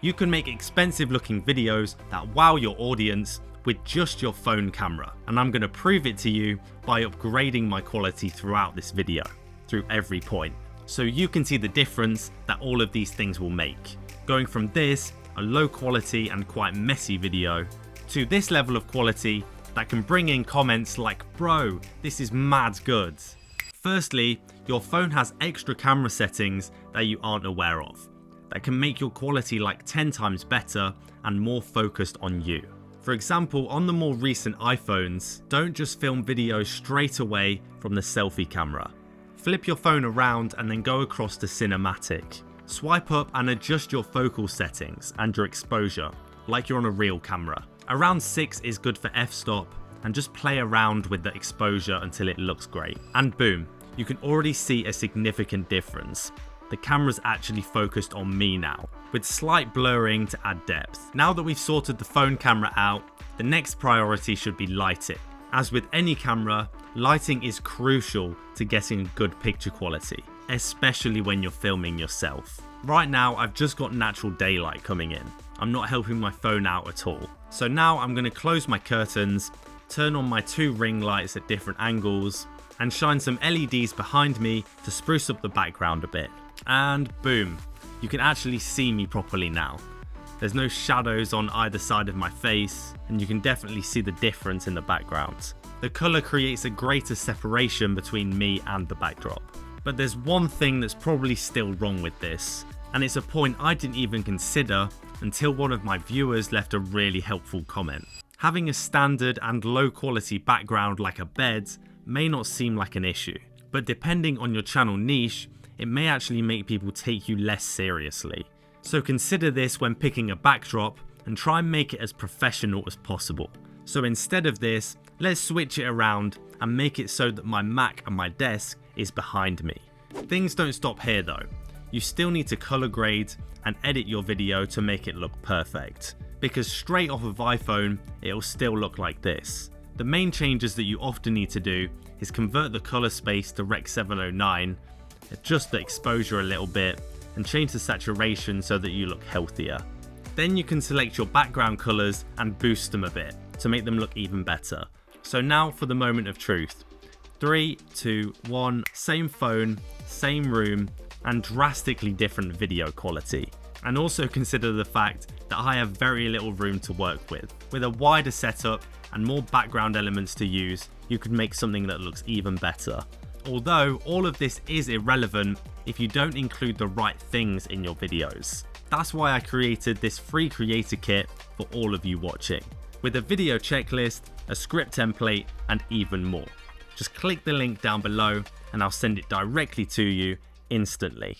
You can make expensive looking videos that wow your audience with just your phone camera, and I'm going to prove it to you by upgrading my quality throughout this video, through every point, so you can see the difference that all of these things will make. Going from this, a low quality and quite messy video, to this level of quality that can bring in comments like, bro, this is mad good. Firstly, your phone has extra camera settings that you aren't aware of, that can make your quality like 10 times better and more focused on you. For example, on the more recent iPhones, don't just film videos straight away from the selfie camera. Flip your phone around and then go across to cinematic. Swipe up and adjust your focal settings and your exposure, like you're on a real camera. Around 6 is good for f-stop, and just play around with the exposure until it looks great. And boom, you can already see a significant difference. The camera's actually focused on me now, with slight blurring to add depth. Now that we've sorted the phone camera out, the next priority should be lighting. As with any camera, lighting is crucial to getting good picture quality, especially when you're filming yourself. Right now, I've just got natural daylight coming in. I'm not helping my phone out at all. So now I'm going to close my curtains, turn on my 2 ring lights at different angles, and shine some LEDs behind me to spruce up the background a bit. And boom, you can actually see me properly now. There's no shadows on either side of my face, and you can definitely see the difference in the background. The colour creates a greater separation between me and the backdrop. But there's one thing that's probably still wrong with this, and it's a point I didn't even consider until one of my viewers left a really helpful comment. Having a standard and low quality background like a bed may not seem like an issue, but depending on your channel niche, it may actually make people take you less seriously. So consider this when picking a backdrop and try and make it as professional as possible. So instead of this, let's switch it around and make it so that my Mac and my desk is behind me. Things don't stop here though. You still need to color grade and edit your video to make it look perfect, because straight off of iPhone, it'll still look like this. The main changes that you often need to do is convert the color space to Rec 709, adjust the exposure a little bit, and change the saturation so that you look healthier. Then you can select your background colors and boost them a bit to make them look even better. So now for the moment of truth. 3, 2, 1, same phone, same room, and drastically different video quality. And also consider the fact that I have very little room to work with. With a wider setup and more background elements to use, you could make something that looks even better. Although all of this is irrelevant if you don't include the right things in your videos. That's why I created this free creator kit for all of you watching, with a video checklist, a script template, and even more. Just click the link down below and I'll send it directly to you instantly.